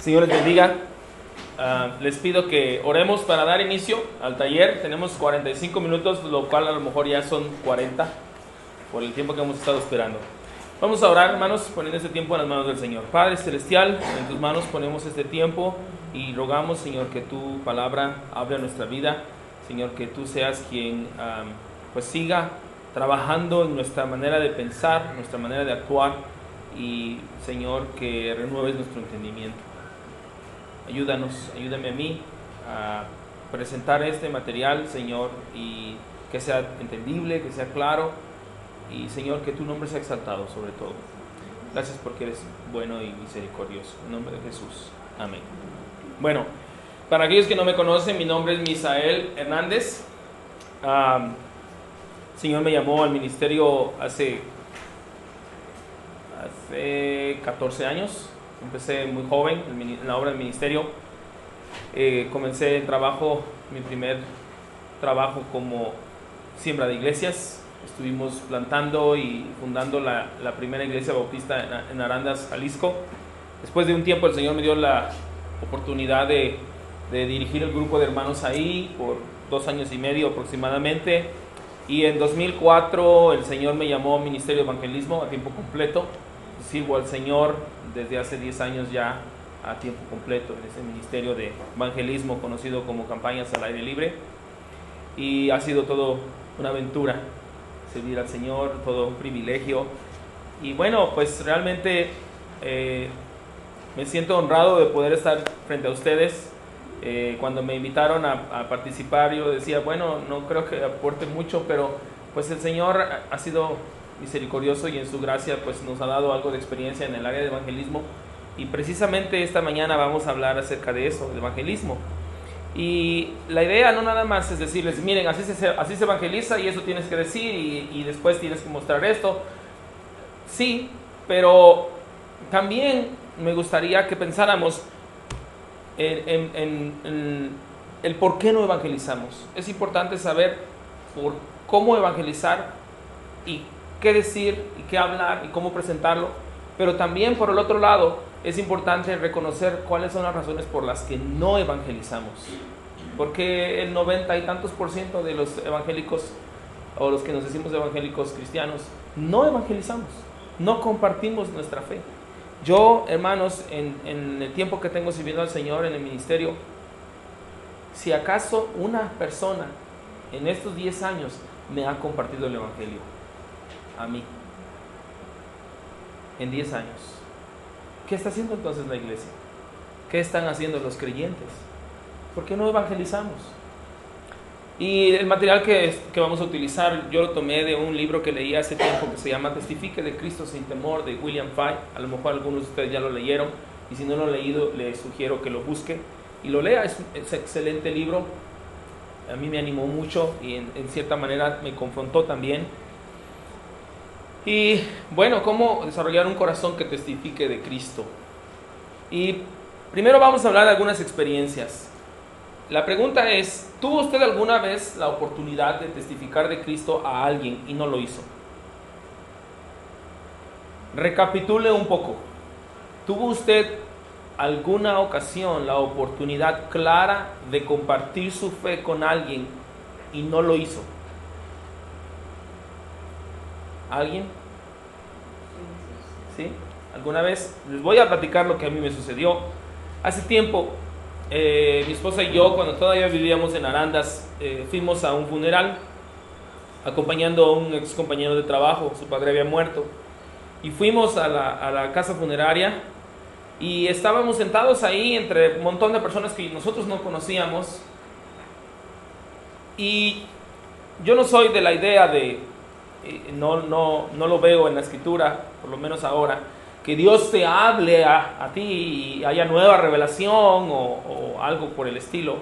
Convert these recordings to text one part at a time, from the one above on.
Señor les bendiga. Les pido que oremos para dar inicio al taller. Tenemos 45 minutos, lo cual a lo mejor ya son 40 por el tiempo que hemos estado esperando. Vamos a orar, hermanos, poniendo este tiempo en las manos del Señor. Padre Celestial, en tus manos ponemos este tiempo y rogamos, Señor, que tu palabra hable a nuestra vida. Señor, que tú seas quien pues siga trabajando en nuestra manera de pensar, nuestra manera de actuar, y Señor, que renueves nuestro entendimiento. Ayúdame a mí a presentar este material, Señor, y que sea entendible, que sea claro, y Señor, que tu nombre sea exaltado sobre todo. Gracias porque eres bueno y misericordioso. En nombre de Jesús. Amén. Bueno, para aquellos que no me conocen, mi nombre es Misael Hernández. El Señor me llamó al ministerio hace 14 años. Empecé muy joven en la obra del ministerio. Comencé mi primer trabajo como siembra de iglesias. Estuvimos plantando y fundando la primera iglesia bautista en Arandas, Jalisco. Después de un tiempo el Señor me dio la oportunidad de dirigir el grupo de hermanos ahí por 2 años y medio aproximadamente. Y en 2004 el Señor me llamó a Ministerio de Evangelismo a tiempo completo. Sirvo al Señor desde hace 10 años ya a tiempo completo en ese ministerio de evangelismo conocido como Campañas al Aire Libre, y ha sido todo una aventura servir al Señor, todo un privilegio. Y bueno, pues realmente me siento honrado de poder estar frente a ustedes. Cuando me invitaron a participar, yo decía, bueno, no creo que aporte mucho, pero pues el Señor ha sido misericordioso y en su gracia pues nos ha dado algo de experiencia en el área de evangelismo, y precisamente esta mañana vamos a hablar acerca de eso, de evangelismo. Y la idea no nada más es decirles, miren, así se evangeliza y eso tienes que decir y después tienes que mostrar esto. Sí, pero también me gustaría que pensáramos en el por qué no evangelizamos. Es importante saber por cómo evangelizar y qué decir y qué hablar y cómo presentarlo, pero también por el otro lado es importante reconocer cuáles son las razones por las que no evangelizamos, porque el 90 y tantos % de los evangélicos, o los que nos decimos evangélicos cristianos, no evangelizamos, no compartimos nuestra fe. Yo, hermanos, en el tiempo que tengo sirviendo al Señor en el ministerio, si acaso una persona en estos 10 años me ha compartido el evangelio a mí, en 10 años. ¿Qué está haciendo entonces la iglesia? ¿Qué están haciendo los creyentes? ¿Por qué no evangelizamos? Y el material que vamos a utilizar, yo lo tomé de un libro que leí hace tiempo que se llama Testifique de Cristo sin temor, de William Fay. A lo mejor algunos de ustedes ya lo leyeron, y si no lo han leído, les sugiero que lo busque y lo lea. Es excelente libro. A mí me animó mucho y en cierta manera me confrontó también. Y bueno, ¿cómo desarrollar un corazón que testifique de Cristo? Y primero vamos a hablar de algunas experiencias. La pregunta es, ¿tuvo usted alguna vez la oportunidad de testificar de Cristo a alguien y no lo hizo? Recapitule un poco. ¿Tuvo usted alguna ocasión la oportunidad clara de compartir su fe con alguien y no lo hizo? ¿Alguien? ¿Sí? ¿Alguna vez? Les voy a platicar lo que a mí me sucedió. Hace tiempo, mi esposa y yo, cuando todavía vivíamos en Arandas, fuimos a un funeral acompañando a un ex compañero de trabajo. Su padre había muerto, y fuimos a la casa funeraria, y estábamos sentados ahí entre un montón de personas que nosotros no conocíamos. Y yo no soy de la idea de no lo veo en la escritura, por lo menos ahora, que Dios te hable a ti y haya nueva revelación o algo por el estilo.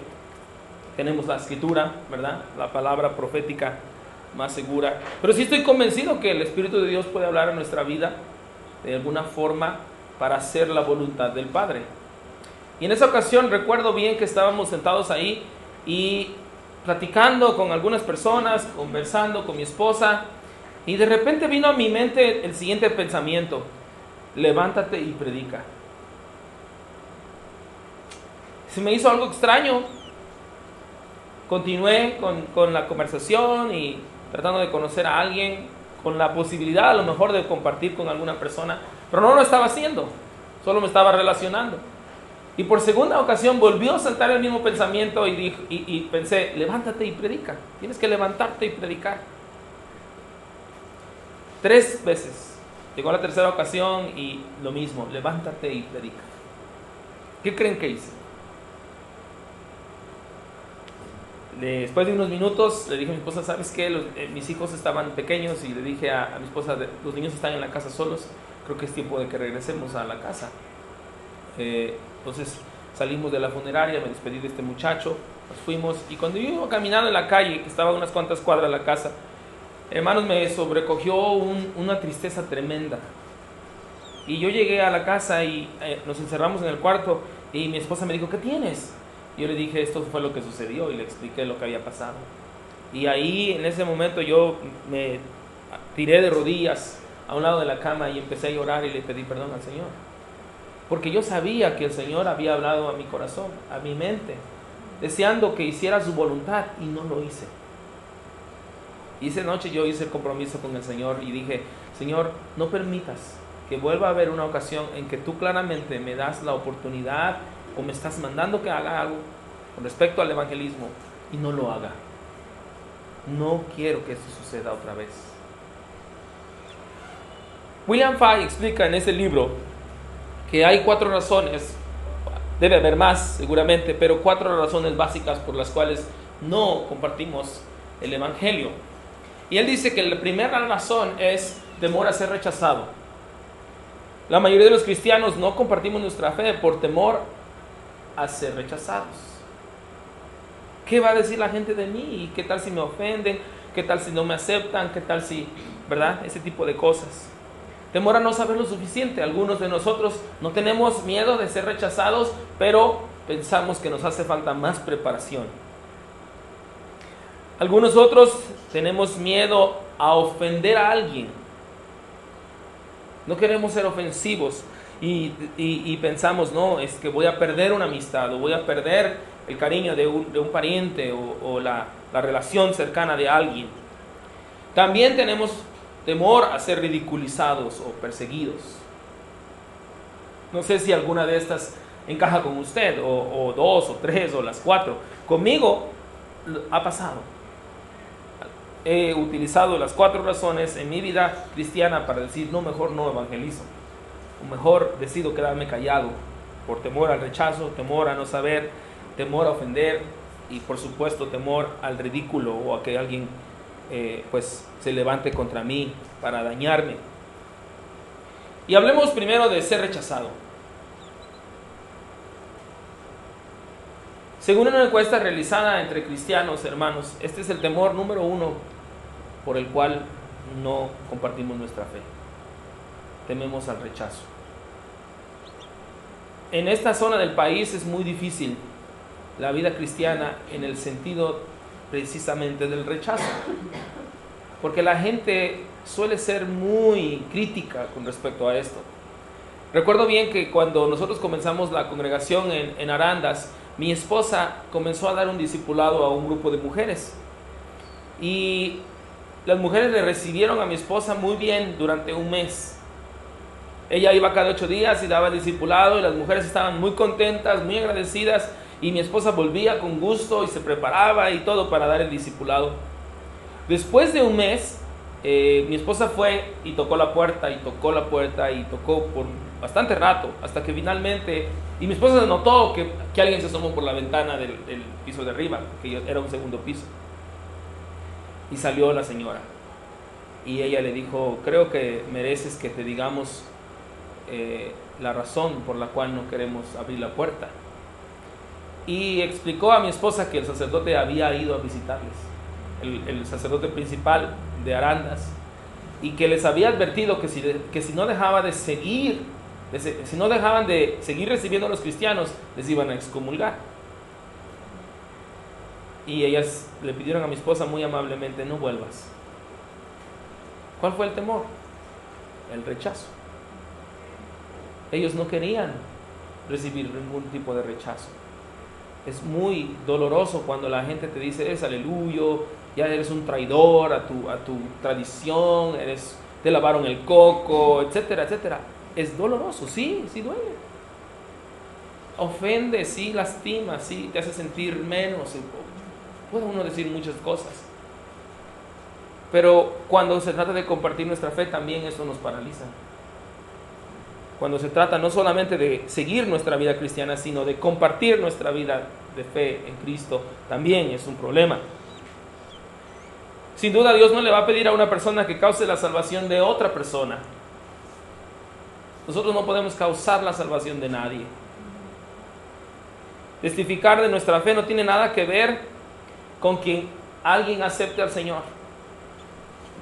Tenemos la escritura, ¿verdad? La palabra profética más segura. Pero sí estoy convencido que el Espíritu de Dios puede hablar a nuestra vida de alguna forma para hacer la voluntad del Padre. Y en esa ocasión recuerdo bien que estábamos sentados ahí y platicando con algunas personas, conversando con mi esposa, y de repente vino a mi mente el siguiente pensamiento: levántate y predica. Se me hizo algo extraño. Continué con la conversación y tratando de conocer a alguien, con la posibilidad a lo mejor de compartir con alguna persona, pero no lo estaba haciendo, solo me estaba relacionando. Y por segunda ocasión volvió a saltar el mismo pensamiento y pensé, levántate y predica, tienes que levantarte y predicar. 3 veces, llegó la tercera ocasión y lo mismo, levántate y predica. ¿Qué creen que hice? Después de unos minutos le dije a mi esposa, ¿sabes qué? Mis hijos estaban pequeños y le dije a mi esposa, los niños están en la casa solos, creo que es tiempo de que regresemos a la casa. Entonces salimos de la funeraria, me despedí de este muchacho, nos fuimos y cuando yo iba caminando en la calle, que estaba a unas cuantas cuadras de la casa, hermanos, me sobrecogió una tristeza tremenda. Y yo llegué a la casa y nos encerramos en el cuarto y mi esposa me dijo, ¿qué tienes? Yo le dije, esto fue lo que sucedió y le expliqué lo que había pasado. Y ahí en ese momento yo me tiré de rodillas a un lado de la cama y empecé a llorar y le pedí perdón al Señor. Porque yo sabía que el Señor había hablado a mi corazón, a mi mente, deseando que hiciera su voluntad y no lo hice. Y esa noche yo hice el compromiso con el Señor y dije, Señor, no permitas que vuelva a haber una ocasión en que tú claramente me das la oportunidad o me estás mandando que haga algo con respecto al evangelismo y no lo haga. No quiero que esto suceda otra vez. William Fay explica en ese libro que hay 4 razones, debe haber más seguramente, pero 4 razones básicas por las cuales no compartimos el evangelio. Y él dice que la primera razón es temor a ser rechazado. La mayoría de los cristianos no compartimos nuestra fe por temor a ser rechazados. ¿Qué va a decir la gente de mí? ¿Qué tal si me ofenden? ¿Qué tal si no me aceptan? ¿Qué tal si, verdad? Ese tipo de cosas. Temor a no saber lo suficiente. Algunos de nosotros no tenemos miedo de ser rechazados, pero pensamos que nos hace falta más preparación. Algunos otros tenemos miedo a ofender a alguien. No queremos ser ofensivos y pensamos, no, es que voy a perder una amistad o voy a perder el cariño de un pariente o la relación cercana de alguien. También tenemos temor a ser ridiculizados o perseguidos. No sé si alguna de estas encaja con usted, o 2 o 3 o las 4. Conmigo ha pasado. He utilizado las 4 razones en mi vida cristiana para decir, no, mejor no evangelizo. O mejor decido quedarme callado por temor al rechazo, temor a no saber, temor a ofender y por supuesto temor al ridículo o a que alguien pues se levante contra mí para dañarme. Y hablemos primero de ser rechazado. Según una encuesta realizada entre cristianos, hermanos, este es el temor número 1 por el cual no compartimos nuestra fe. Tememos al rechazo. En esta zona del país es muy difícil la vida cristiana en el sentido precisamente del rechazo, porque la gente suele ser muy crítica con respecto a esto. Recuerdo bien que cuando nosotros comenzamos la congregación en Arandas, mi esposa comenzó a dar un discipulado a un grupo de mujeres y las mujeres le recibieron a mi esposa muy bien durante un mes. Ella iba cada 8 días y daba el discipulado y las mujeres estaban muy contentas, muy agradecidas y mi esposa volvía con gusto y se preparaba y todo para dar el discipulado. Después de un mes, mi esposa fue y tocó la puerta y tocó la puerta y tocó por bastante rato hasta que finalmente, y mi esposa notó que alguien se asomó por la ventana del piso de arriba, que era un segundo piso, y salió la señora y ella le dijo, creo que mereces que te digamos la razón por la cual no queremos abrir la puerta. Y explicó a mi esposa que el sacerdote había ido a visitarles, el sacerdote principal de Arandas, y que les había advertido que si no dejaban de seguir recibiendo a los cristianos, les iban a excomulgar. Y ellas le pidieron a mi esposa muy amablemente, no vuelvas. ¿Cuál fue el temor? El rechazo. Ellos no querían recibir ningún tipo de rechazo. Es muy doloroso cuando la gente te dice, eres aleluyo, ya eres un traidor a tu tradición, te lavaron el coco, etcétera, etcétera. Es doloroso, sí, sí duele. Ofende, sí, lastima, sí, te hace sentir menos. Puede uno decir muchas cosas. Pero cuando se trata de compartir nuestra fe, también eso nos paraliza. Cuando se trata no solamente de seguir nuestra vida cristiana, sino de compartir nuestra vida de fe en Cristo, también es un problema. Sin duda, Dios no le va a pedir a una persona que cause la salvación de otra persona. Nosotros no podemos causar la salvación de nadie. Testificar de nuestra fe no tiene nada que ver con que alguien acepte al Señor.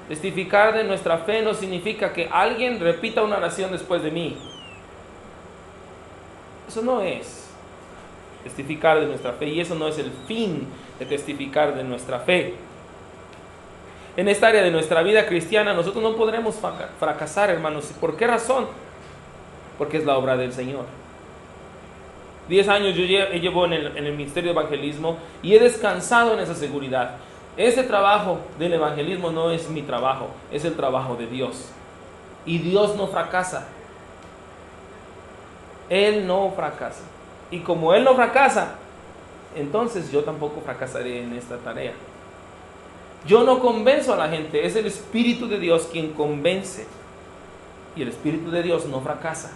Testificar de nuestra fe no significa que alguien repita una oración después de mí. Eso no es testificar de nuestra fe, y eso no es el fin de testificar de nuestra fe. En esta área de nuestra vida cristiana nosotros no podremos fracasar, hermanos. ¿Por qué razón? Porque es la obra del Señor. 10 años yo llevo en el ministerio de evangelismo y he descansado en esa seguridad. Ese trabajo del evangelismo no es mi trabajo, es el trabajo de Dios. Y Dios no fracasa. Él no fracasa. Y como Él no fracasa, entonces yo tampoco fracasaré en esta tarea. Yo no convenzo a la gente, es el Espíritu de Dios quien convence. Y el Espíritu de Dios no fracasa.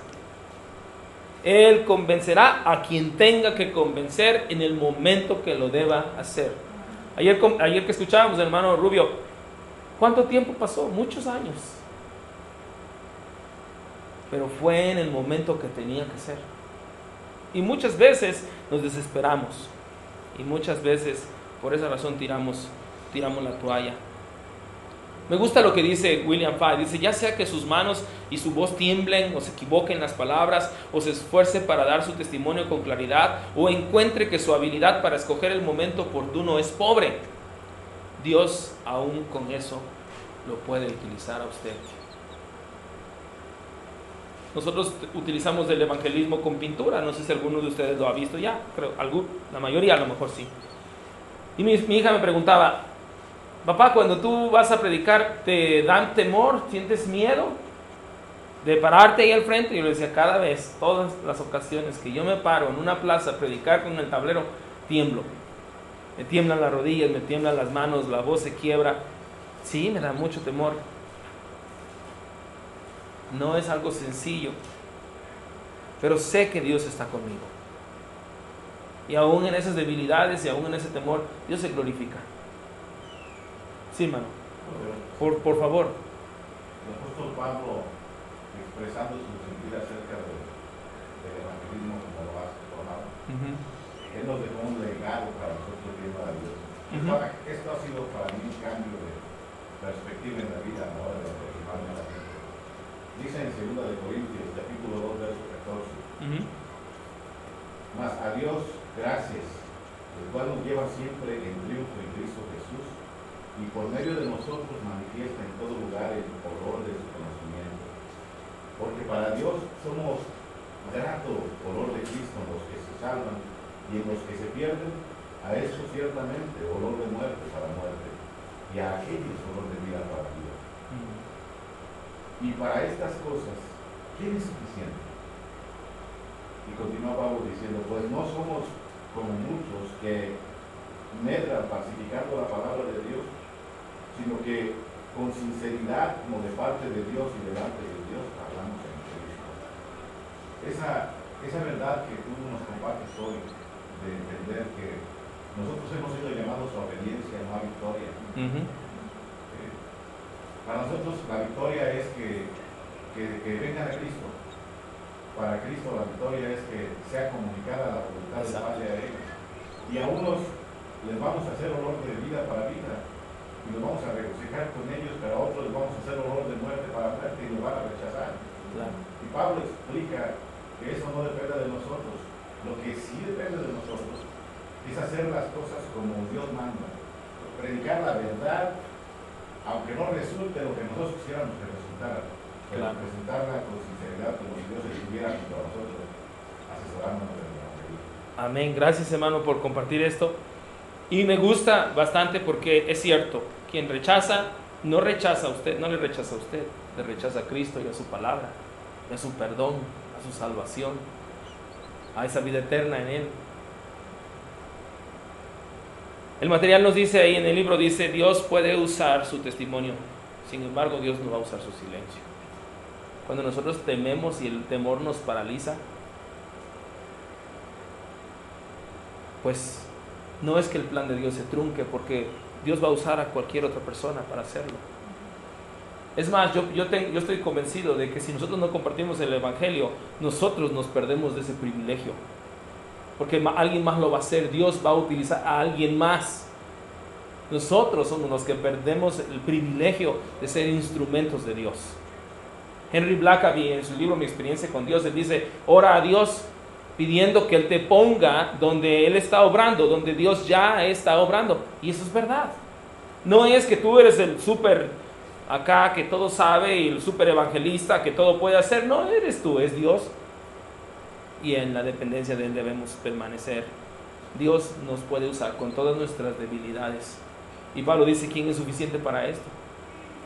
Él convencerá a quien tenga que convencer en el momento que lo deba hacer. Ayer que escuchábamos, hermano Rubio, ¿cuánto tiempo pasó? Muchos años. Pero fue en el momento que tenía que ser. Y muchas veces nos desesperamos. Y muchas veces, por esa razón, tiramos la toalla. Me gusta lo que dice William Fay. Dice, ya sea que sus manos y su voz tiemblen, o se equivoquen las palabras, o se esfuerce para dar su testimonio con claridad, o encuentre que su habilidad para escoger el momento oportuno es pobre, Dios aún con eso lo puede utilizar a usted. Nosotros utilizamos el evangelismo con pintura. No sé si alguno de ustedes lo ha visto ya. Creo, la mayoría a lo mejor sí. Y mi hija me preguntaba, papá, cuando tú vas a predicar, ¿te dan temor? ¿Sientes miedo de pararte ahí al frente? Y yo le decía, cada vez, todas las ocasiones que yo me paro en una plaza a predicar con el tablero, tiemblo. Me tiemblan las rodillas, me tiemblan las manos, la voz se quiebra. Sí, me da mucho temor. No es algo sencillo, pero sé que Dios está conmigo. Y aún en esas debilidades y aún en ese temor, Dios se glorifica. Sí, hermano. Por favor. El apóstol Pablo, expresando su sentir acerca del evangelismo como lo has formado, él nos dejó un legado para nosotros bien maravilloso. Esto ha sido para mí un cambio de perspectiva en la vida, ¿no? De aproximarme a la gente. Dice en 2 de Corintios, capítulo 2, verso 14. Mas a Dios gracias, el cual nos lleva siempre en triunfo en Cristo Jesús, y por medio de nosotros manifiesta en todo lugar el olor de su conocimiento. Porque para Dios somos grato olor de Cristo en los que se salvan, y en los que se pierden, a eso ciertamente olor de muerte para muerte, y a aquellos olor de vida para vida. Y para estas cosas, ¿quién es suficiente? Y continúa Pablo diciendo, pues no somos como muchos que medran falsificando la palabra de Dios, sino que con sinceridad, como de parte de Dios y delante de Dios, hablamos en Cristo. Esa verdad que tú nos compartes hoy, de entender que nosotros hemos sido llamados a obediencia, no a victoria. Para nosotros la victoria es que vengan a Cristo. Para Cristo la victoria es que sea comunicada la voluntad del Padre a ellos. Y a unos les vamos a hacer olor de vida para vida, y nos vamos a regocijar con ellos, pero a otros les vamos a hacer olor de muerte para muerte y nos van a rechazar. Claro. Y Pablo explica que eso no depende de nosotros. Lo que sí depende de nosotros es hacer las cosas como Dios manda. Predicar la verdad, aunque no resulte lo que nosotros quisiéramos que resultara, pero presentarla con sinceridad, como si Dios estuviera junto a nosotros, asesorándonos del evangelio. Amén. Gracias, hermano, por compartir esto. Y me gusta bastante porque es cierto, quien rechaza, no rechaza a usted, no le rechaza a usted, le rechaza a Cristo y a su palabra, a su perdón, a su salvación, a esa vida eterna en Él. El material nos dice ahí en el libro, dice, Dios puede usar su testimonio, sin embargo Dios no va a usar su silencio. Cuando nosotros tememos y el temor nos paraliza, pues no es que el plan de Dios se trunque, porque Dios va a usar a cualquier otra persona para hacerlo. Es más, yo estoy convencido de que si nosotros no compartimos el Evangelio, nosotros nos perdemos de ese privilegio. Porque alguien más lo va a hacer, Dios va a utilizar a alguien más. Nosotros somos los que perdemos el privilegio de ser instrumentos de Dios. Henry Blackaby, en su libro Mi experiencia con Dios, él dice, ora a Dios pidiendo que Él te ponga donde Él está obrando, donde Dios ya está obrando. Y eso es verdad. No es que tú eres el súper acá que todo sabe y el súper evangelista que todo puede hacer. No eres tú, es Dios. Y en la dependencia de Él debemos permanecer. Dios nos puede usar con todas nuestras debilidades. Y Pablo dice, ¿quién es suficiente para esto?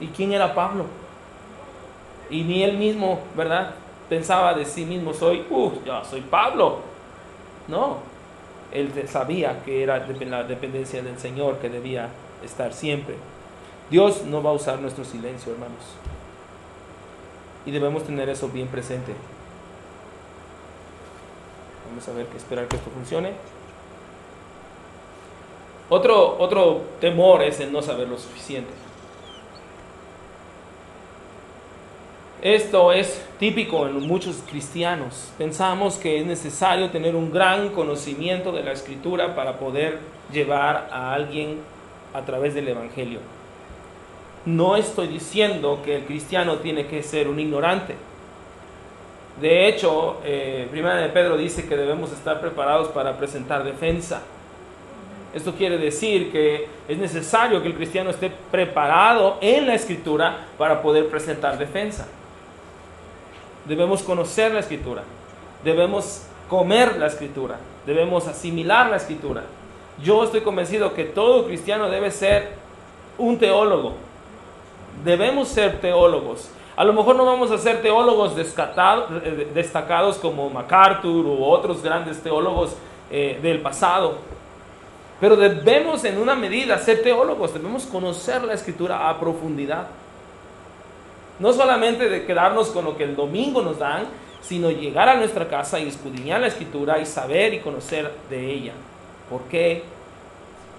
¿Y quién era Pablo? Y ni él mismo, ¿verdad?, pensaba de sí mismo, yo soy Pablo. No, él sabía que era la dependencia del Señor que debía estar siempre. Dios no va a usar nuestro silencio, hermanos. Y debemos tener eso bien presente. Vamos a ver, esperar que esto funcione. Otro temor es el no saber lo suficiente. Esto es típico en muchos cristianos. Pensamos que es necesario tener un gran conocimiento de la Escritura para poder llevar a alguien a través del Evangelio. No estoy diciendo que el cristiano tiene que ser un ignorante. De hecho, Primera de Pedro dice que debemos estar preparados para presentar defensa. Esto quiere decir que es necesario que el cristiano esté preparado en la Escritura para poder presentar defensa. Debemos conocer la Escritura, debemos comer la Escritura, debemos asimilar la Escritura. Yo estoy convencido que todo cristiano debe ser un teólogo. Debemos ser teólogos. A lo mejor no vamos a ser teólogos destacados como MacArthur u otros grandes teólogos del pasado, pero debemos en una medida ser teólogos, debemos conocer la Escritura a profundidad. No solamente de quedarnos con lo que el domingo nos dan, sino llegar a nuestra casa y escudriñar la Escritura y saber y conocer de ella. ¿Por qué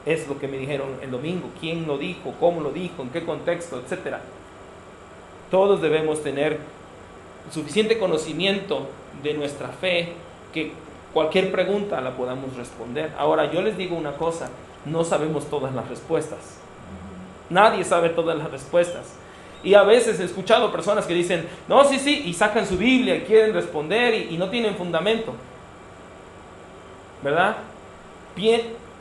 es lo que me dijeron el domingo? ¿Quién lo dijo? ¿Cómo lo dijo? ¿En qué contexto? Etcétera. Todos debemos tener suficiente conocimiento de nuestra fe que cualquier pregunta la podamos responder. Ahora, yo les digo una cosa, no sabemos todas las respuestas. Nadie sabe todas las respuestas. Y a veces he escuchado personas que dicen, no, sí, y sacan su Biblia y quieren responder y no tienen fundamento. ¿Verdad?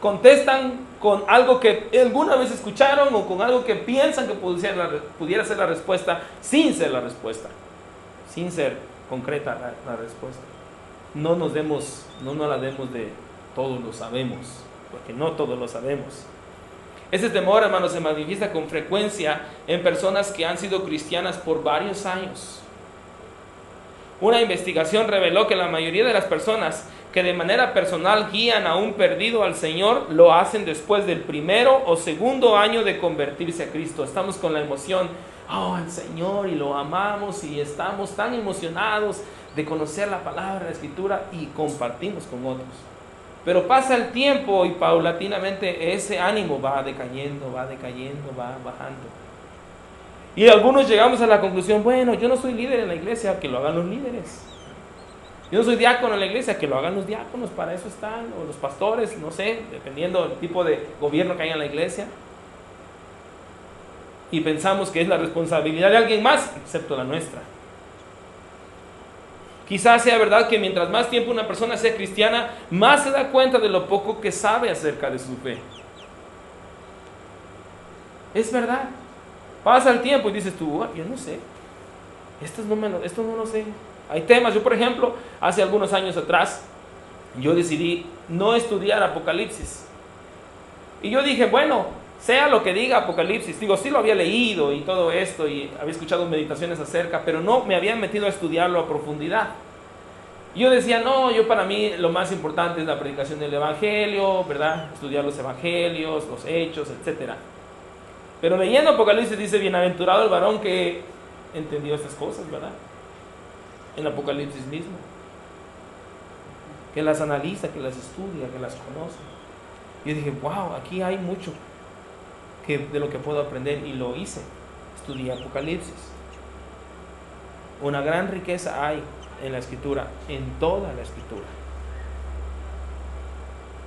Contestan con algo que alguna vez escucharon o con algo que piensan que pudiera ser la respuesta, sin ser la respuesta, sin ser concreta la respuesta. No nos la demos de todos lo sabemos, porque no todos lo sabemos. Ese temor, hermanos, se manifiesta con frecuencia en personas que han sido cristianas por varios años. Una investigación reveló que la mayoría de las personas que de manera personal guían a un perdido al Señor lo hacen después del primero o segundo año de convertirse a Cristo. Estamos con la emoción, el Señor, y lo amamos y estamos tan emocionados de conocer la palabra, la Escritura, y compartimos con otros. Pero pasa el tiempo y paulatinamente ese ánimo va decayendo, va bajando. Y algunos llegamos a la conclusión, bueno, yo no soy líder en la iglesia, que lo hagan los líderes. Yo no soy diácono en la iglesia, que lo hagan los diáconos, para eso están, o los pastores, no sé, dependiendo del tipo de gobierno que haya en la iglesia. Y pensamos que es la responsabilidad de alguien más, excepto la nuestra. Quizás sea verdad que mientras más tiempo una persona sea cristiana, más se da cuenta de lo poco que sabe acerca de su fe. Es verdad. Pasa el tiempo y dices tú, yo no sé. Esto no lo sé. Hay temas, yo por ejemplo, hace algunos años atrás, yo decidí no estudiar Apocalipsis. Y yo dije, bueno, sea lo que diga Apocalipsis, digo, sí lo había leído y todo esto, y había escuchado meditaciones acerca, pero no me había metido a estudiarlo a profundidad. Yo decía, no, para mí lo más importante es la predicación del Evangelio, ¿verdad? Estudiar los Evangelios, los Hechos, etc. Pero leyendo Apocalipsis dice, bienaventurado el varón que entendió estas cosas, ¿verdad? En Apocalipsis mismo. Que las analiza, que las estudia, que las conoce. Yo dije, wow, aquí hay mucho de lo que puedo aprender, y lo hice. Estudié Apocalipsis. Una gran riqueza hay en la Escritura, en toda la Escritura.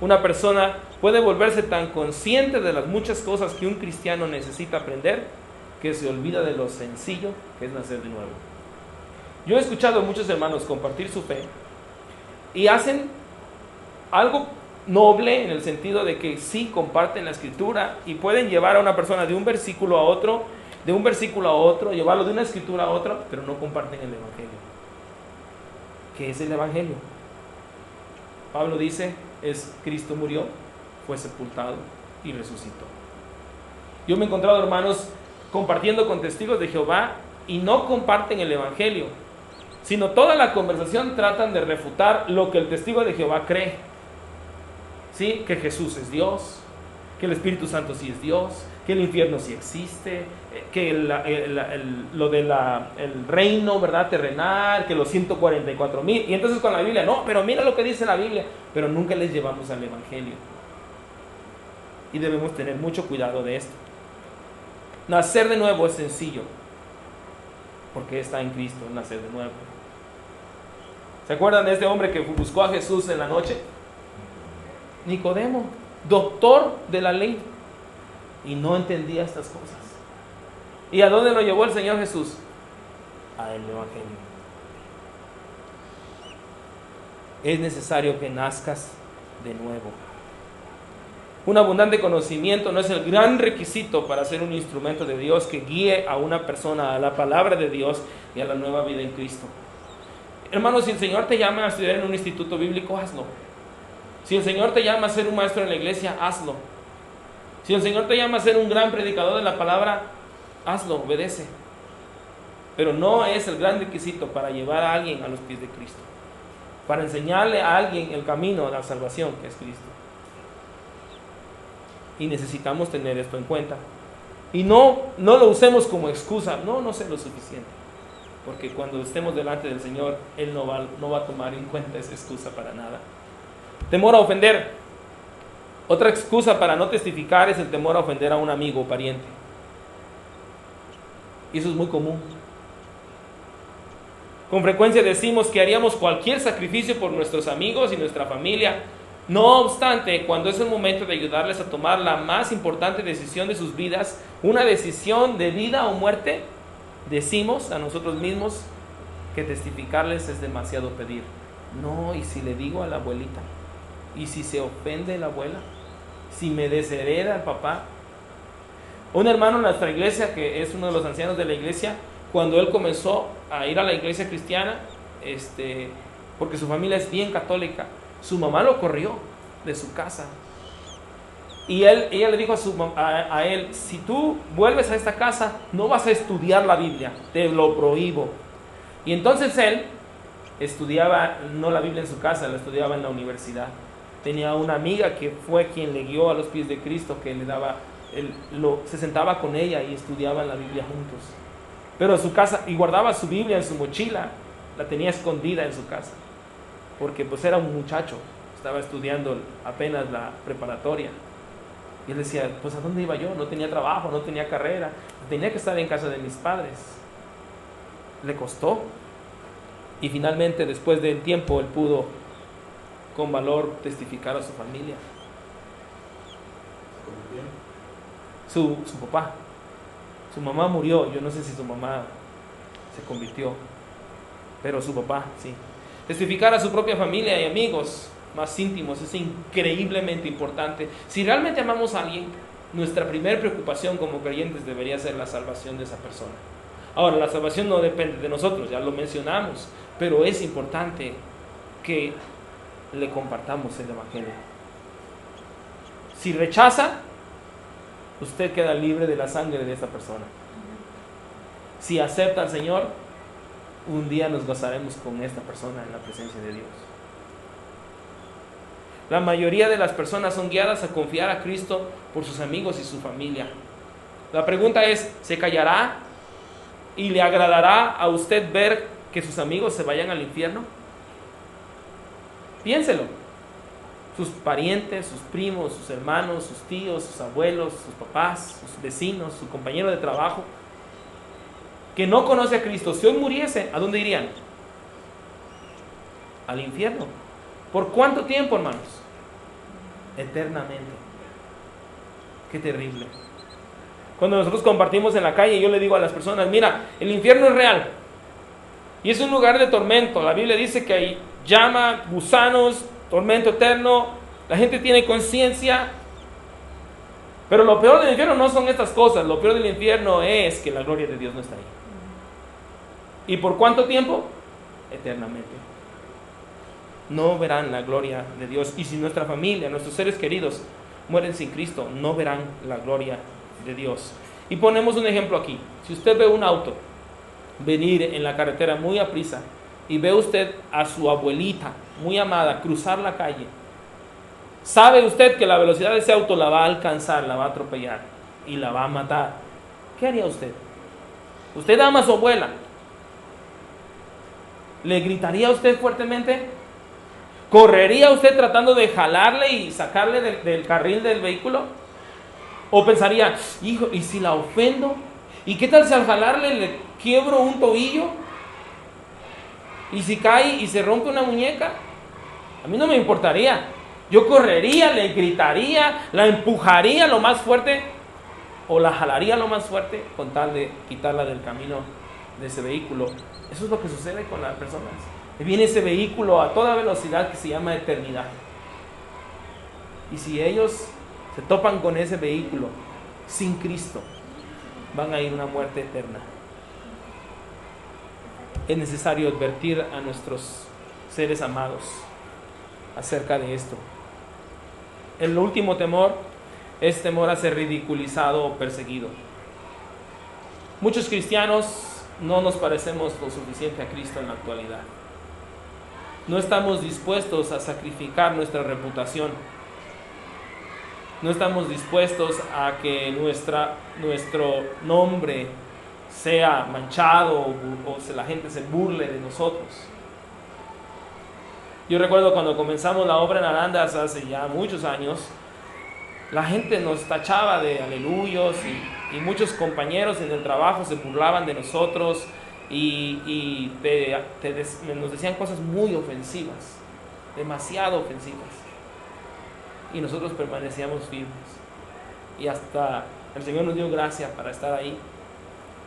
Una persona puede volverse tan consciente de las muchas cosas que un cristiano necesita aprender, que se olvida de lo sencillo que es nacer de nuevo. Yo he escuchado a muchos hermanos compartir su fe y hacen algo noble en el sentido de que sí comparten la Escritura y pueden llevar a una persona de un versículo a otro, llevarlo de una escritura a otra, pero no comparten el Evangelio. ¿Qué es el Evangelio? Pablo dice, es Cristo murió, fue sepultado y resucitó. Yo me he encontrado hermanos compartiendo con testigos de Jehová y no comparten el Evangelio, sino toda la conversación tratan de refutar lo que el testigo de Jehová cree. ¿Sí? Que Jesús es Dios, que el Espíritu Santo sí es Dios, que el infierno sí existe, que lo del reino, ¿verdad?, terrenal, que los 144,000. Y entonces con la Biblia, no, pero mira lo que dice la Biblia, pero nunca les llevamos al Evangelio. Y debemos tener mucho cuidado de esto. Nacer de nuevo es sencillo, porque está en Cristo, nacer de nuevo. ¿Se acuerdan de este hombre que buscó a Jesús en la noche? Nicodemo, doctor de la ley, y no entendía estas cosas. ¿Y a dónde lo llevó el Señor Jesús? A el Evangelio. Es necesario que nazcas de nuevo. Un abundante conocimiento no es el gran requisito para ser un instrumento de Dios que guíe a una persona a la palabra de Dios y a la nueva vida en Cristo. Hermanos, si el Señor te llama a estudiar en un instituto bíblico, hazlo. Si el Señor te llama a ser un maestro en la iglesia, hazlo. Si el Señor te llama a ser un gran predicador de la palabra, hazlo, obedece. Pero no es el gran requisito para llevar a alguien a los pies de Cristo, para enseñarle a alguien el camino a la salvación, que es Cristo. Y necesitamos tener esto en cuenta. Y no lo usemos como excusa. No sé lo suficiente. Porque cuando estemos delante del Señor, Él no va a tomar en cuenta esa excusa para nada. Temor a ofender. Otra excusa para no testificar es el temor a ofender a un amigo o pariente. Y eso es muy común. Con frecuencia decimos que haríamos cualquier sacrificio por nuestros amigos y nuestra familia. No obstante, cuando es el momento de ayudarles a tomar la más importante decisión de sus vidas, una decisión de vida o muerte, decimos a nosotros mismos que testificarles es demasiado pedir. No, ¿y si le digo a la abuelita? ¿Y si se ofende la abuela? ¿Si me deshereda el papá? Un hermano en nuestra iglesia, que es uno de los ancianos de la iglesia, cuando él comenzó a ir a la iglesia cristiana, porque su familia es bien católica, su mamá lo corrió de su casa. Y ella le dijo a él, si tú vuelves a esta casa, no vas a estudiar la Biblia, te lo prohíbo. Y entonces él estudiaba, no la Biblia en su casa, la estudiaba en la universidad. Tenía una amiga que fue quien le guió a los pies de Cristo, que le daba, se sentaba con ella y estudiaban la Biblia juntos. Pero su casa, y guardaba su Biblia en su mochila, la tenía escondida en su casa, porque pues era un muchacho, estaba estudiando apenas la preparatoria. Y él decía, pues ¿a dónde iba yo? No tenía trabajo, no tenía carrera, tenía que estar en casa de mis padres. Le costó. Y finalmente, después del tiempo, él pudo con valor testificar a su familia. Su papá. Su mamá murió, yo no sé si su mamá se convirtió, pero su papá, sí. Testificar a su propia familia y amigos más íntimos es increíblemente importante. Si realmente amamos a alguien, nuestra primera preocupación como creyentes debería ser la salvación de esa persona. Ahora, la salvación no depende de nosotros, ya lo mencionamos, pero es importante que le compartamos el Evangelio. Si rechaza, usted queda libre de la sangre de esta persona. Si acepta al Señor, un día nos gozaremos con esta persona en la presencia de Dios. La mayoría de las personas son guiadas a confiar a Cristo por sus amigos y su familia. La pregunta es, ¿se callará y le agradará a usted ver que sus amigos se vayan al infierno? Piénselo. Sus parientes, sus primos, sus hermanos, sus tíos, sus abuelos, sus papás, sus vecinos, su compañero de trabajo, que no conoce a Cristo, si hoy muriese, ¿a dónde irían? Al infierno. ¿Por cuánto tiempo, hermanos? Eternamente. Qué terrible. Cuando nosotros compartimos en la calle, yo le digo a las personas, mira, el infierno es real y es un lugar de tormento. La Biblia dice que hay llama, gusanos, tormento eterno. La gente tiene conciencia, pero lo peor del infierno no son estas cosas. Lo peor del infierno es que la gloria de Dios no está ahí. ¿Y por cuánto tiempo? Eternamente. No verán la gloria de Dios. Y si nuestra familia, nuestros seres queridos mueren sin Cristo, no verán la gloria de Dios. Y ponemos un ejemplo aquí. Si usted ve un auto venir en la carretera muy aprisa y ve usted a su abuelita muy amada cruzar la calle, sabe usted que la velocidad de ese auto la va a alcanzar, la va a atropellar y la va a matar. ¿Qué haría usted? Usted ama a su abuela. ¿Le gritaría a usted fuertemente? ¿Correría usted tratando de jalarle y sacarle del carril del vehículo? ¿O pensaría, hijo, ¿y si la ofendo? ¿Y qué tal si al jalarle le quiebro un tobillo? ¿Y si cae y se rompe una muñeca? A mí no me importaría. Yo correría, le gritaría, la empujaría lo más fuerte o la jalaría lo más fuerte con tal de quitarla del camino de ese vehículo. Eso es lo que sucede con las personas. Viene ese vehículo a toda velocidad que se llama eternidad. Y si ellos se topan con ese vehículo sin Cristo, van a ir a una muerte eterna. Es necesario advertir a nuestros seres amados acerca de esto. El último temor es temor a ser ridiculizado o perseguido. Muchos cristianos no nos parecemos lo suficiente a Cristo en la actualidad. No estamos dispuestos a sacrificar nuestra reputación. No estamos dispuestos a que nuestro nombre sea manchado o la gente se burle de nosotros. Yo recuerdo cuando comenzamos la obra en Arandas hace ya muchos años, la gente nos tachaba de aleluyos y muchos compañeros en el trabajo se burlaban de nosotros y nos decían cosas muy ofensivas, demasiado ofensivas. Y nosotros permanecíamos firmes. Y hasta el Señor nos dio gracia para estar ahí.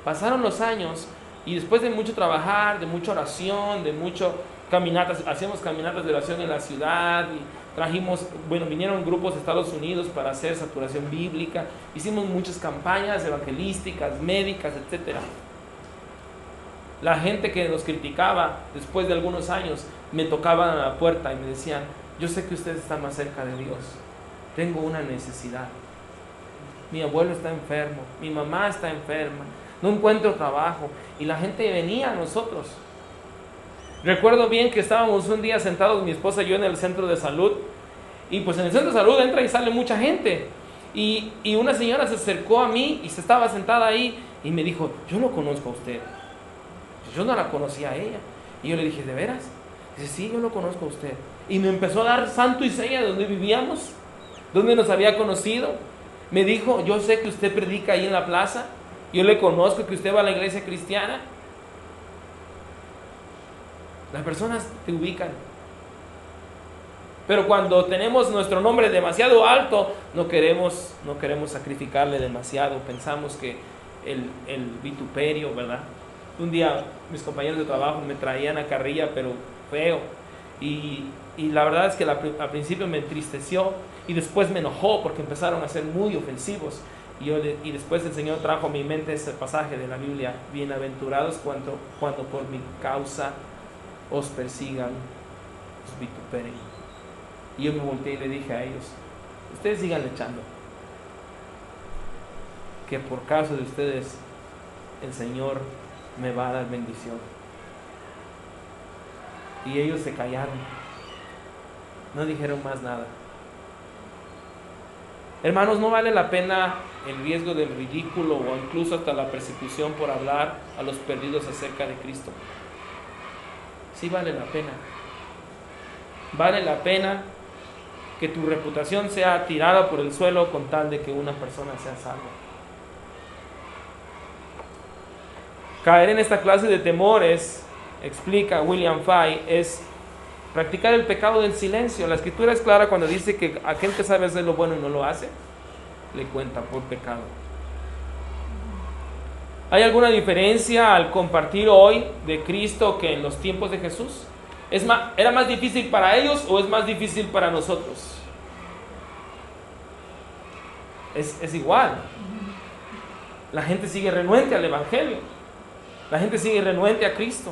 Pasaron los años y después de mucho trabajar, de mucha oración, de mucho caminatas, hacíamos caminatas de oración en la ciudad y vinieron grupos de Estados Unidos para hacer saturación bíblica. Hicimos muchas campañas evangelísticas, médicas, etc. La gente que nos criticaba después de algunos años me tocaban a la puerta y me decían, yo sé que usted está más cerca de Dios, tengo una necesidad, mi abuelo está enfermo, mi mamá está enferma, no encuentro trabajo. Y la gente venía a nosotros. Recuerdo bien que estábamos un día sentados, mi esposa y yo, en el centro de salud, y pues en el centro de salud entra y sale mucha gente, y una señora se acercó a mí y se estaba sentada ahí y me dijo, yo no conozco a usted. Yo no la conocía a ella. Y yo le dije, ¿de veras? Dice, sí, yo lo conozco a usted. Y me empezó a dar santo y seña de dónde vivíamos, dónde nos había conocido. Me dijo, yo sé que usted predica ahí en la plaza, yo le conozco que usted va a la iglesia cristiana. Las personas te ubican. Pero cuando tenemos nuestro nombre demasiado alto, no queremos sacrificarle demasiado. Pensamos que el vituperio, ¿verdad? Un día mis compañeros de trabajo me traían a carrilla, pero feo. Y la verdad es que al principio me entristeció y después me enojó porque empezaron a ser muy ofensivos. Y después el Señor trajo a mi mente ese pasaje de la Biblia: bienaventurados cuando por mi causa os persigan, os vituperen. Y yo me volteé y le dije a ellos: ustedes sigan echando, que por causa de ustedes el Señor me va a dar bendición. Y ellos se callaron, no dijeron más nada. Hermanos, no vale la pena el riesgo del ridículo o incluso hasta la persecución por hablar a los perdidos acerca de Cristo. Sí vale la pena. Vale la pena que tu reputación sea tirada por el suelo con tal de que una persona sea salva. Caer en esta clase de temores, explica William Fay, es practicar el pecado del silencio. La Escritura es clara cuando dice que aquel que sabe hacer lo bueno y no lo hace, le cuenta por pecado. ¿Hay alguna diferencia al compartir hoy de Cristo que en los tiempos de Jesús? ¿Era más difícil para ellos o es más difícil para nosotros? Es igual. La gente sigue renuente al Evangelio. La gente sigue renuente a Cristo.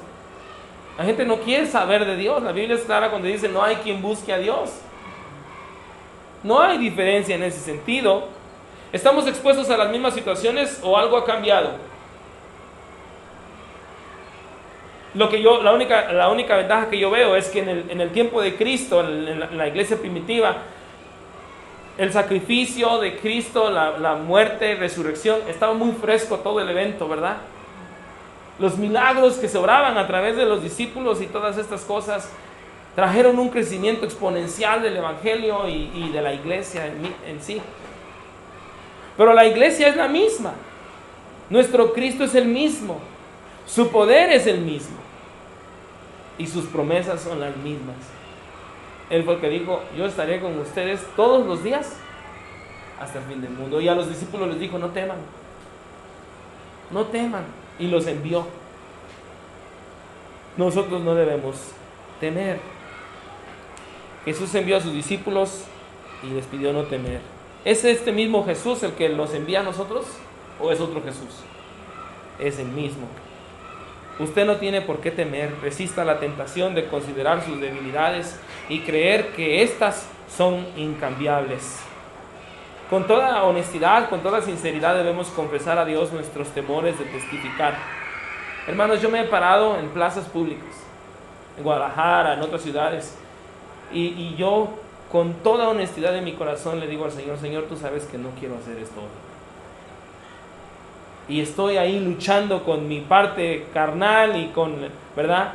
La gente no quiere saber de Dios. La Biblia es clara cuando dice: no hay quien busque a Dios. No hay diferencia en ese sentido. ¿Estamos expuestos a las mismas situaciones o algo ha cambiado? La única ventaja que yo veo es que en el tiempo de Cristo, en la iglesia primitiva, el sacrificio de Cristo, la muerte, resurrección, estaba muy fresco todo el evento, ¿verdad? Los milagros que se obraban a través de los discípulos y todas estas cosas trajeron un crecimiento exponencial del Evangelio y de la iglesia en sí. Pero la iglesia es la misma. Nuestro Cristo es el mismo. Su poder es el mismo. Y sus promesas son las mismas. Él fue el que dijo: yo estaré con ustedes todos los días hasta el fin del mundo. Y a los discípulos les dijo: no teman. No teman. Y los envió. Nosotros no debemos temer. Jesús envió a sus discípulos y les pidió no temer. ¿Es este mismo Jesús el que los envía a nosotros o es otro Jesús? Es el mismo. Usted no tiene por qué temer. Resista la tentación de considerar sus debilidades y creer que éstas son incambiables. Con toda honestidad, con toda sinceridad debemos confesar a Dios nuestros temores de testificar. Hermanos, yo me he parado en plazas públicas, en Guadalajara, en otras ciudades, y yo con toda honestidad de mi corazón le digo al Señor: Señor, tú sabes que no quiero hacer esto hoy. Y estoy ahí luchando con mi parte carnal y ¿verdad?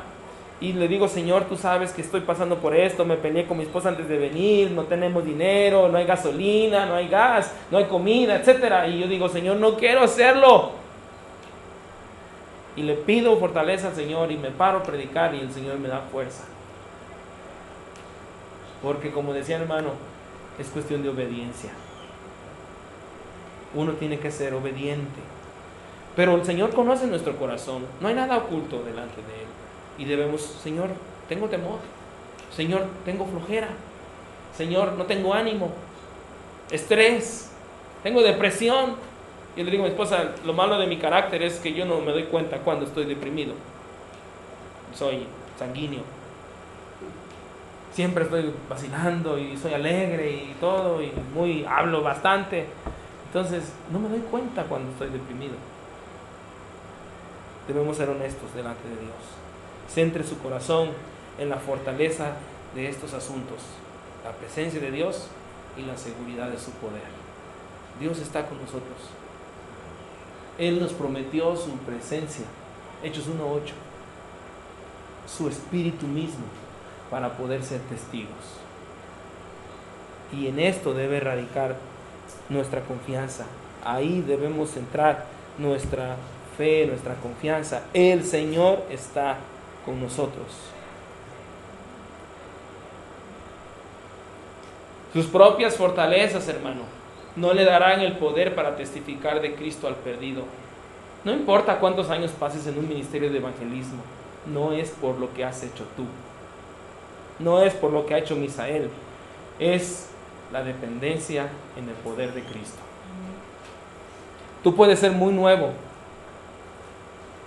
Y le digo: Señor, tú sabes que estoy pasando por esto, me peleé con mi esposa antes de venir, no tenemos dinero, no hay gasolina, no hay gas, no hay comida, etc. Y yo digo: Señor, no quiero hacerlo. Y le pido fortaleza al Señor y me paro a predicar y el Señor me da fuerza. Porque como decía el hermano, es cuestión de obediencia. Uno tiene que ser obediente. Pero el Señor conoce nuestro corazón. No hay nada oculto delante de Él. Y debemos: Señor, tengo temor. Señor, tengo flojera. Señor, no tengo ánimo. Estrés. Tengo depresión. Yo le digo a mi esposa: lo malo de mi carácter es que yo no me doy cuenta cuando estoy deprimido. Soy sanguíneo. Siempre estoy vacilando y soy alegre y todo, y hablo bastante. Entonces, no me doy cuenta cuando estoy deprimido. Debemos ser honestos delante de Dios. Centre su corazón en la fortaleza de estos asuntos, la presencia de Dios y la seguridad de su poder. Dios está con nosotros. Él nos prometió su presencia, Hechos 1:8, su Espíritu mismo, para poder ser testigos. Y en esto debe radicar nuestra confianza. Ahí debemos centrar nuestra fe, nuestra confianza. El Señor está con nosotros. Sus propias fortalezas, hermano, no le darán el poder para testificar de Cristo al perdido. No importa cuántos años pases en un ministerio de evangelismo, no es por lo que has hecho tú, no es por lo que ha hecho Misael, es la dependencia en el poder de Cristo. Tú puedes ser muy nuevo,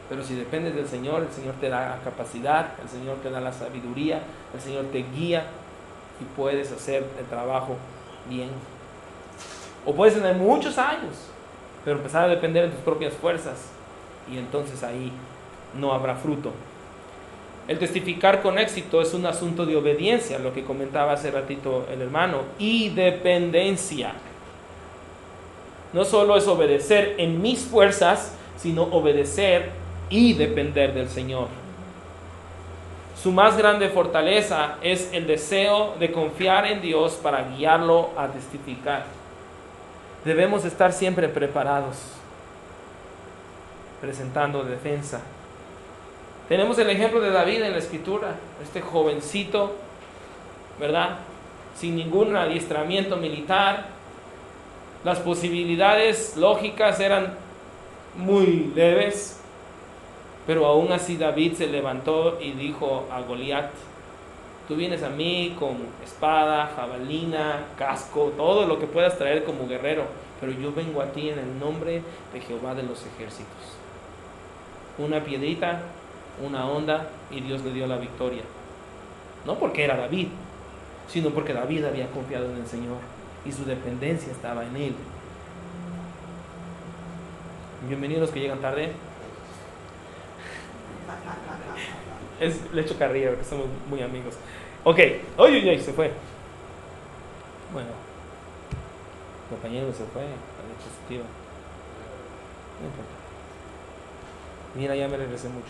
pero si dependes del Señor, el Señor te da la capacidad, el Señor te da la sabiduría, el Señor te guía y puedes hacer el trabajo bien. O puedes tener muchos años, pero empezar a depender de tus propias fuerzas, y entonces ahí no habrá fruto. El testificar con éxito es un asunto de obediencia, lo que comentaba hace ratito el hermano, y dependencia. No solo es obedecer en mis fuerzas, sino obedecer y depender del Señor. Su más grande fortaleza es el deseo de confiar en Dios para guiarlo a testificar. Debemos estar siempre preparados, presentando defensa. Tenemos el ejemplo de David en la Escritura, este jovencito, ¿verdad? Sin ningún adiestramiento militar. Las posibilidades lógicas eran muy leves, pero aún así David se levantó y dijo a Goliat: tú vienes a mí con espada, jabalina, casco, todo lo que puedas traer como guerrero, pero yo vengo a ti en el nombre de Jehová de los ejércitos. Una piedrita, una onda, y Dios le dio la victoria. No porque era David, sino porque David había confiado en el Señor y su dependencia estaba en Él. Bienvenidos los que llegan tarde. Le echo carrilla porque somos muy amigos. Ok, oye, se fue. Bueno, compañero se fue a la diapositiva. No importa. Mira, ya me regresé mucho.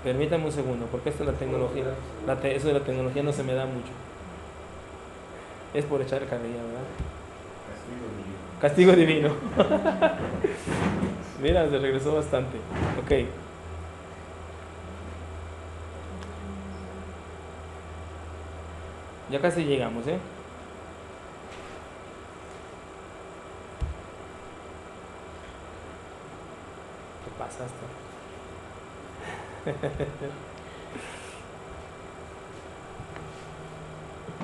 Permítame un segundo, porque esto de la tecnología, eso de la tecnología no se me da mucho. Es por echar carrilla, ¿verdad? Castigo divino. Mira, se regresó bastante. Ok. Ya casi llegamos, ¿eh? ¿Qué pasa esto?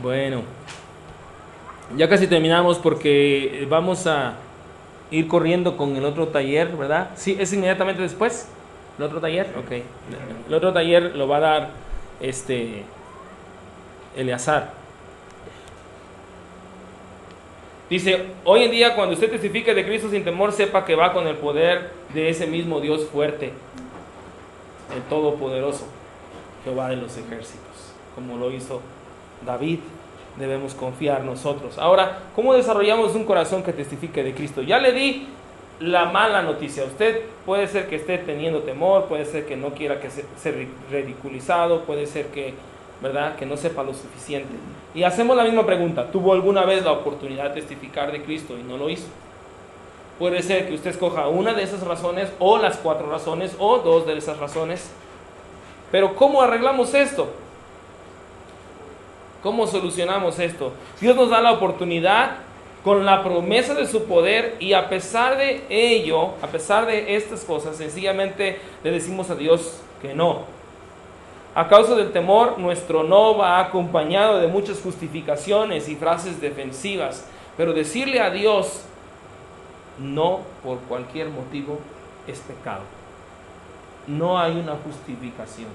Bueno, ya casi terminamos porque vamos a ir corriendo con el otro taller, ¿verdad? Sí, es inmediatamente después. ¿El otro taller? Ok. El otro taller lo va a dar Eleazar. Dice: hoy en día, cuando usted testifique de Cristo sin temor, sepa que va con el poder de ese mismo Dios fuerte, el Todopoderoso, Jehová de los ejércitos, como lo hizo David. Debemos confiar nosotros. Ahora, ¿cómo desarrollamos un corazón que testifique de Cristo? Ya le di la mala noticia. Usted puede ser que esté teniendo temor, puede ser que no quiera que ser ridiculizado, puede ser que, ¿verdad?, que no sepa lo suficiente. Y hacemos la misma pregunta: ¿tuvo alguna vez la oportunidad de testificar de Cristo y no lo hizo? Puede ser que usted escoja una de esas razones, o las 4 razones, o 2 de esas razones. Pero ¿cómo arreglamos esto? ¿Cómo solucionamos esto? Dios nos da la oportunidad con la promesa de su poder, y a pesar de ello, a pesar de estas cosas, sencillamente le decimos a Dios que no. A causa del temor, nuestro no va acompañado de muchas justificaciones y frases defensivas, pero decirle a Dios no por cualquier motivo es pecado. No hay una justificación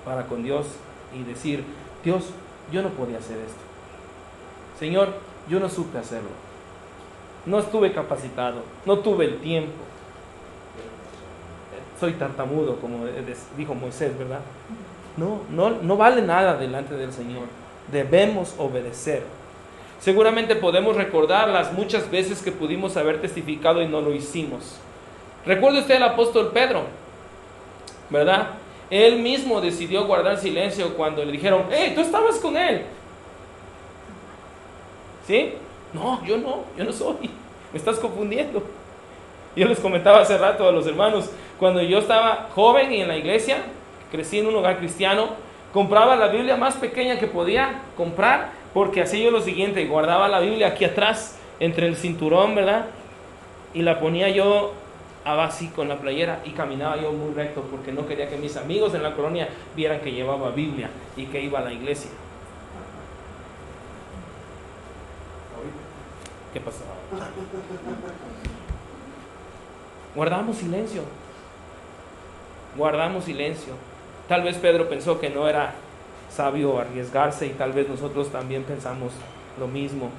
para con Dios y decir: Dios, yo no podía hacer esto. Señor, yo no supe hacerlo. No estuve capacitado. No tuve el tiempo. Soy tartamudo, como dijo Moisés, ¿verdad? No vale nada delante del Señor. Debemos obedecer. Seguramente podemos recordar las muchas veces que pudimos haber testificado y no lo hicimos. ¿Recuerda usted al apóstol Pedro? ¿Verdad? Él mismo decidió guardar silencio cuando le dijeron: ¡Hey, tú estabas con él! ¿Sí? No soy. Me estás confundiendo. Yo les comentaba hace rato a los hermanos, cuando yo estaba joven y en la iglesia, crecí en un hogar cristiano, compraba la Biblia más pequeña que podía comprar, porque hacía yo lo siguiente: guardaba la Biblia aquí atrás, entre el cinturón, ¿verdad? Y la ponía yo así con la playera, y caminaba yo muy recto, porque no quería que mis amigos en la colonia vieran que llevaba Biblia y que iba a la iglesia. ¿Qué pasó? Guardamos silencio. Tal vez Pedro pensó que no era sabio arriesgarse y tal vez nosotros también pensamos lo mismo.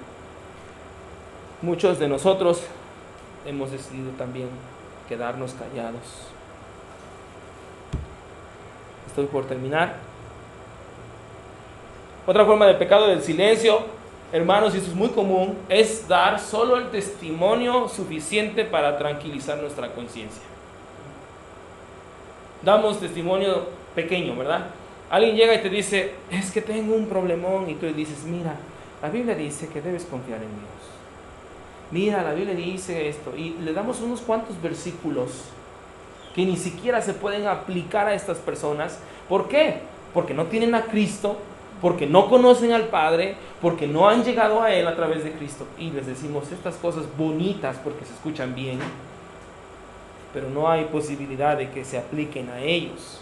Muchos de nosotros hemos decidido también quedarnos callados. Estoy por terminar. Otra forma de pecado del silencio, hermanos, y esto es muy común, es dar solo el testimonio suficiente para tranquilizar nuestra conciencia. Damos testimonio pequeño, ¿verdad? Alguien llega y te dice, es que tengo un problemón, y tú le dices, mira, la Biblia dice que debes confiar en Dios. Mira, la Biblia dice esto, y le damos unos cuantos versículos que ni siquiera se pueden aplicar a estas personas. ¿Por qué? Porque no tienen a Cristo, porque no conocen al Padre, porque no han llegado a Él a través de Cristo. Y les decimos estas cosas bonitas porque se escuchan bien, pero no hay posibilidad de que se apliquen a ellos.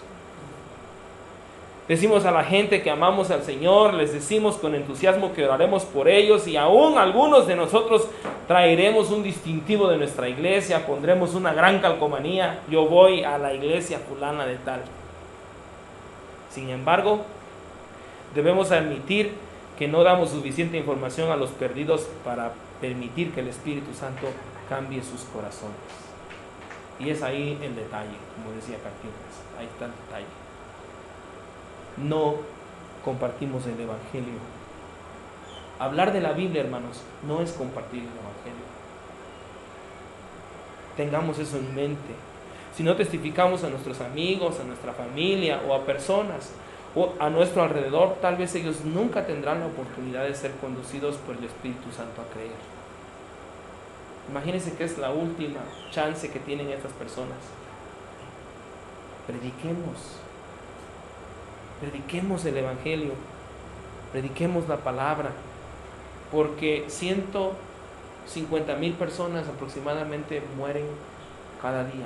Decimos a la gente que amamos al Señor, les decimos con entusiasmo que oraremos por ellos, y aún algunos de nosotros traeremos un distintivo de nuestra iglesia, pondremos una gran calcomanía, yo voy a la iglesia fulana de tal. Sin embargo, debemos admitir que no damos suficiente información a los perdidos para permitir que el Espíritu Santo cambie sus corazones. Y es ahí el detalle, como decía Cantinflas, ahí está el detalle. No compartimos el Evangelio. Hablar de la Biblia, hermanos, no es compartir el Evangelio. Tengamos eso en mente. Si no testificamos a nuestros amigos, a nuestra familia o a personas o a nuestro alrededor, tal vez ellos nunca tendrán la oportunidad de ser conducidos por el Espíritu Santo a creer. Imagínense que es la última chance que tienen estas personas. Prediquemos el Evangelio, prediquemos la palabra, porque 150,000 personas aproximadamente mueren cada día,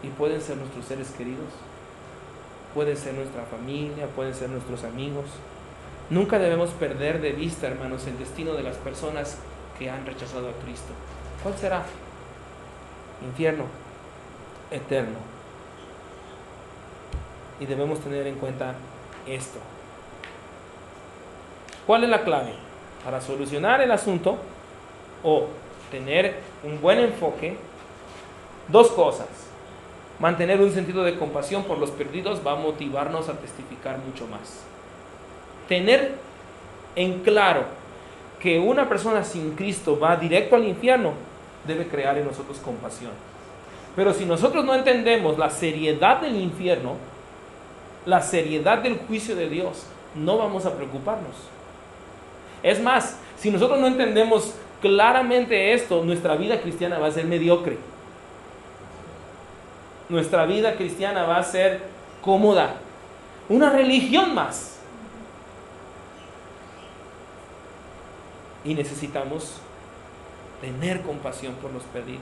y pueden ser nuestros seres queridos, puede ser nuestra familia, pueden ser nuestros amigos. Nunca debemos perder de vista, hermanos, el destino de las personas que han rechazado a Cristo. ¿Cuál será? Infierno eterno. Y debemos tener en cuenta esto. ¿Cuál es la clave? Para solucionar el asunto o tener un buen enfoque, dos cosas. Mantener un sentido de compasión por los perdidos va a motivarnos a testificar mucho más. Tener en claro que una persona sin Cristo va directo al infierno debe crear en nosotros compasión. Pero si nosotros no entendemos la seriedad del infierno, la seriedad del juicio de Dios, no vamos a preocuparnos. Es más, si nosotros no entendemos claramente esto, nuestra vida cristiana va a ser mediocre. Nuestra vida cristiana va a ser cómoda, una religión más. Y necesitamos tener compasión por los perdidos.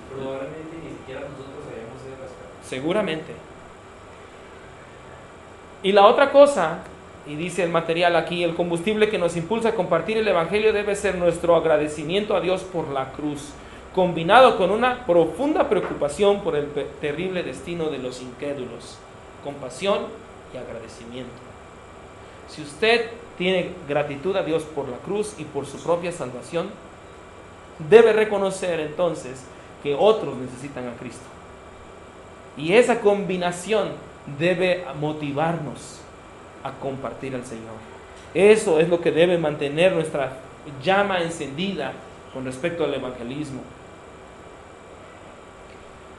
Probablemente ni siquiera nosotros hayamos sido rescatados. Seguramente. Y la otra cosa, y dice el material aquí, el combustible que nos impulsa a compartir el Evangelio debe ser nuestro agradecimiento a Dios por la cruz, combinado con una profunda preocupación por el terrible destino de los incrédulos. Compasión y agradecimiento. Si usted tiene gratitud a Dios por la cruz y por su propia salvación, debe reconocer entonces que otros necesitan a Cristo. Y esa combinación debe motivarnos a compartir al Señor. Eso es lo que debe mantener nuestra llama encendida con respecto al evangelismo.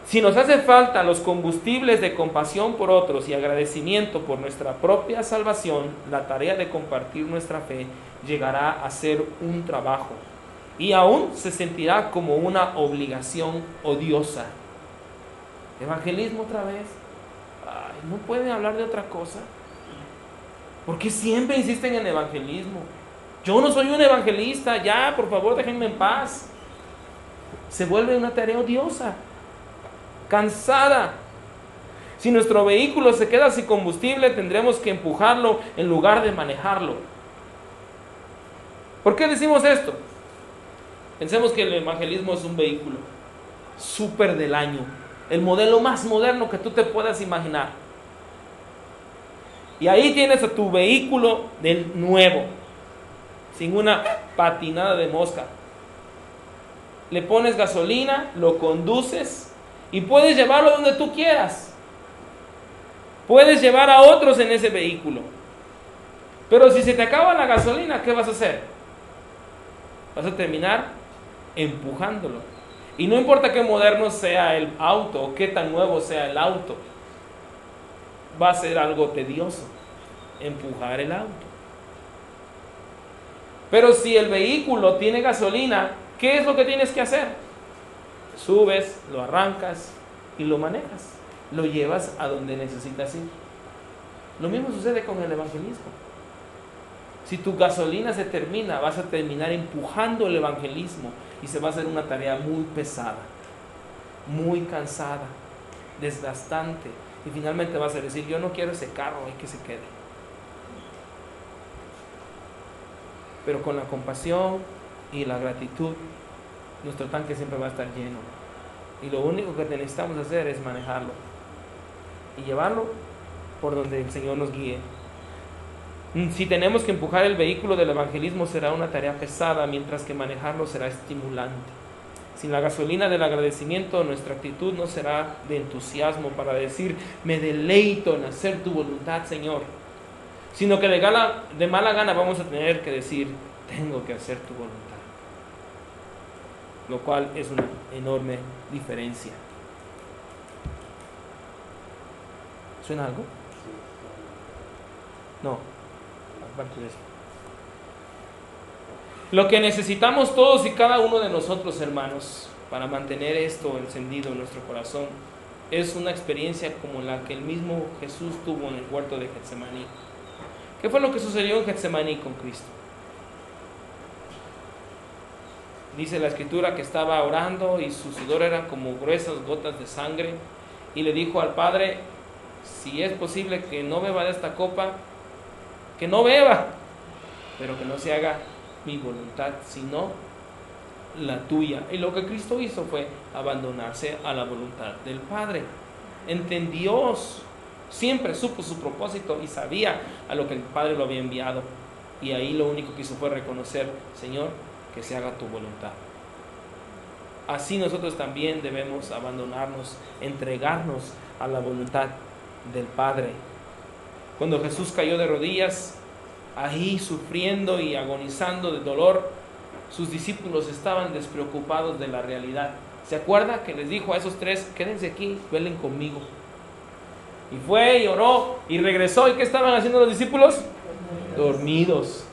Si nos hace falta los combustibles de compasión por otros y agradecimiento por nuestra propia salvación, la tarea de compartir nuestra fe llegará a ser un trabajo y aún se sentirá como una obligación odiosa. ¿Evangelismo otra vez? Ay, ¿no pueden hablar de otra cosa? ¿Por qué siempre insisten en evangelismo? Yo no soy un evangelista, ya, por favor, déjenme en paz. Se vuelve una tarea odiosa, cansada. Si nuestro vehículo se queda sin combustible, tendremos que empujarlo en lugar de manejarlo. ¿Por qué decimos esto? Pensemos que el evangelismo es un vehículo súper del año, el modelo más moderno que tú te puedas imaginar. Y ahí tienes a tu vehículo del nuevo, sin una patinada de mosca. Le pones gasolina, lo conduces y puedes llevarlo donde tú quieras. Puedes llevar a otros en ese vehículo. Pero si se te acaba la gasolina, ¿qué vas a hacer? Vas a terminar empujándolo. Y no importa qué moderno sea el auto o qué tan nuevo sea el auto, va a ser algo tedioso empujar el auto. Pero si el vehículo tiene gasolina, ¿qué es lo que tienes que hacer? Subes, lo arrancas y lo manejas. Lo llevas a donde necesitas ir. Lo mismo sucede con el evangelismo. Si tu gasolina se termina, vas a terminar empujando el evangelismo y se va a hacer una tarea muy pesada, muy cansada, desgastante. Y finalmente vas a decir, yo no quiero ese carro, hay que se quede. Pero con la compasión y la gratitud, nuestro tanque siempre va a estar lleno. Y lo único que necesitamos hacer es manejarlo y llevarlo por donde el Señor nos guíe. Si tenemos que empujar el vehículo del evangelismo, será una tarea pesada, mientras que manejarlo será estimulante. Sin la gasolina del agradecimiento, nuestra actitud no será de entusiasmo para decir, me deleito en hacer tu voluntad, Señor, sino que de mala gana vamos a tener que decir, tengo que hacer tu voluntad, lo cual es una enorme diferencia. ¿Suena algo? No, aparte de eso. Lo que necesitamos todos y cada uno de nosotros, hermanos, para mantener esto encendido en nuestro corazón, es una experiencia como la que el mismo Jesús tuvo en el huerto de Getsemaní. ¿Qué fue lo que sucedió en Getsemaní con Cristo? Dice la Escritura que estaba orando y su sudor era como gruesas gotas de sangre, y le dijo al Padre, si es posible que no beba de esta copa, que no beba, pero que no se haga mi voluntad, sino la tuya. Y lo que Cristo hizo fue abandonarse a la voluntad del Padre. Entendió, siempre supo su propósito y sabía a lo que el Padre lo había enviado. Y ahí lo único que hizo fue reconocer, Señor, que se haga tu voluntad. Así nosotros también debemos abandonarnos, entregarnos a la voluntad del Padre. Cuando Jesús cayó de rodillas, ahí sufriendo y agonizando de dolor, sus discípulos estaban despreocupados de la realidad. ¿Se acuerda que les dijo a esos tres, quédense aquí, velen conmigo? Y fue y oró y regresó. ¿Y qué estaban haciendo los discípulos? Dormidos.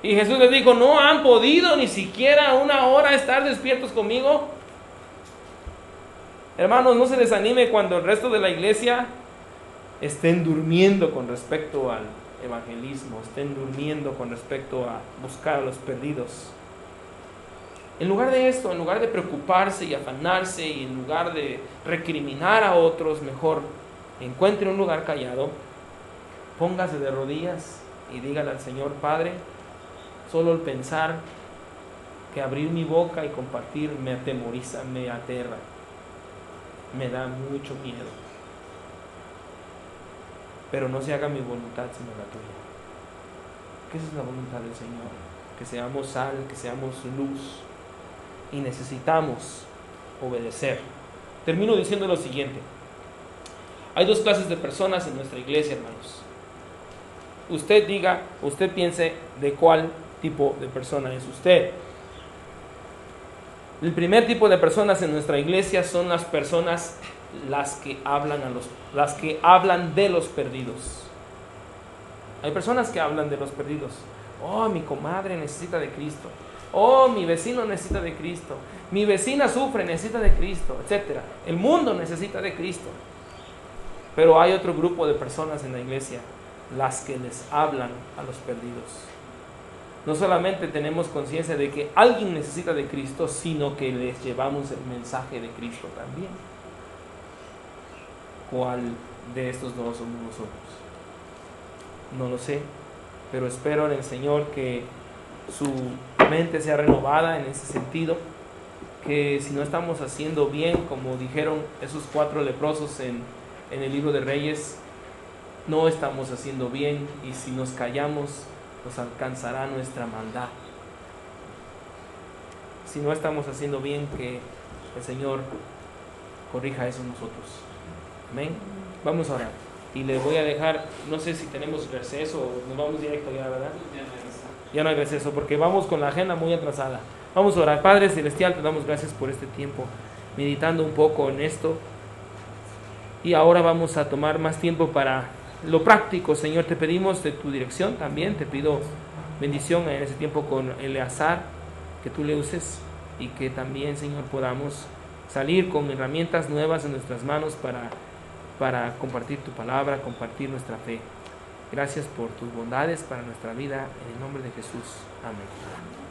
Y Jesús les dijo, ¿no han podido ni siquiera una hora estar despiertos conmigo? Hermanos, no se desanime cuando el resto de la iglesia estén durmiendo con respecto al evangelismo, estén durmiendo con respecto a buscar a los perdidos. En lugar de esto, en lugar de preocuparse y afanarse, y en lugar de recriminar a otros, mejor encuentre un lugar callado, póngase de rodillas y dígale al Señor, Padre, solo el pensar que abrir mi boca y compartir me atemoriza, me aterra, me da mucho miedo. Pero no se haga mi voluntad sino la tuya. ¿Qué es la voluntad del Señor? Que seamos sal, que seamos luz. Y necesitamos obedecer. Termino diciendo lo siguiente. Hay dos clases de personas en nuestra iglesia, hermanos. Usted piense de cuál tipo de persona es usted. El primer tipo de personas en nuestra iglesia son las personas las que hablan de los perdidos. Hay personas que hablan de los perdidos. Oh, mi comadre necesita de Cristo. Oh, mi vecino necesita de Cristo. Mi vecina sufre, necesita de Cristo, etc. El mundo necesita de Cristo. Pero hay otro grupo de personas en la iglesia, las que les hablan a los perdidos. No solamente tenemos conciencia de que alguien necesita de Cristo, sino que les llevamos el mensaje de Cristo también. ¿Cuál de estos dos somos nosotros? No lo sé, pero espero en el Señor que su mente sea renovada en ese sentido, que si no estamos haciendo bien, como dijeron esos 4 leprosos en el libro de Reyes, no estamos haciendo bien, y si nos callamos nos alcanzará nuestra maldad. Si no estamos haciendo bien, que el Señor corrija eso en nosotros. Amén. Vamos a orar. Y les voy a dejar, no sé si tenemos receso o nos vamos directo ya, ¿verdad? Ya no hay receso porque vamos con la agenda muy atrasada. Vamos a orar. Padre Celestial, te damos gracias por este tiempo, meditando un poco en esto. Y ahora vamos a tomar más tiempo para lo práctico. Señor, te pedimos de tu dirección también. Te pido bendición en ese tiempo con Eleazar, que tú le uses, y que también, Señor, podamos salir con herramientas nuevas en nuestras manos para compartir tu palabra, compartir nuestra fe. Gracias por tus bondades para nuestra vida. En el nombre de Jesús. Amén.